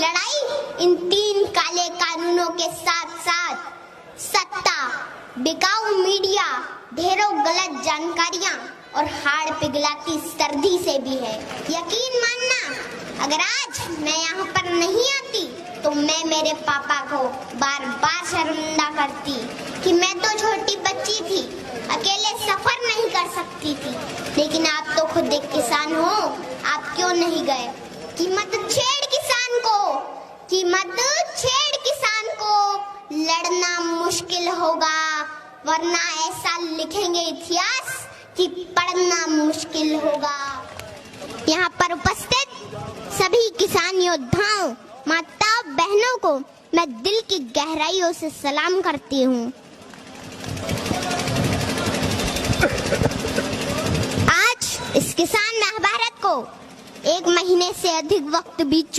लड़ाई इन 3 काले कानूनों के साथ साथ सत्ता, बिकाऊ मीडिया, ढेरों गलत जानकारियां और हाड़ पिघलाती सर्दी से भी है। यकीन मानना, अगर आज मैं यहाँ पर नहीं आती तो मैं मेरे पापा को बार बार शर्मिंदा करती कि मैं तो छोटी बच्ची थी, अकेले सफर नहीं कर सकती थी। लेकिन आप तो खुद एक किसान हो, आप क्यों नहीं गए? कीमत छेड़ किसान को, कीमत छेड़ किसान को, लड़ना मुश्किल होगा, वरना ऐसा लिखेंगे इतिहास कि पढ़ना मुश्किल होगा। यहाँ पर उपस्थित सभी किसान योद्धाओं, माता बहनों को मैं दिल की गहराइयों से सलाम करती हूँ। आज इस किसान महाभारत को 1 महीने से अधिक वक्त बीत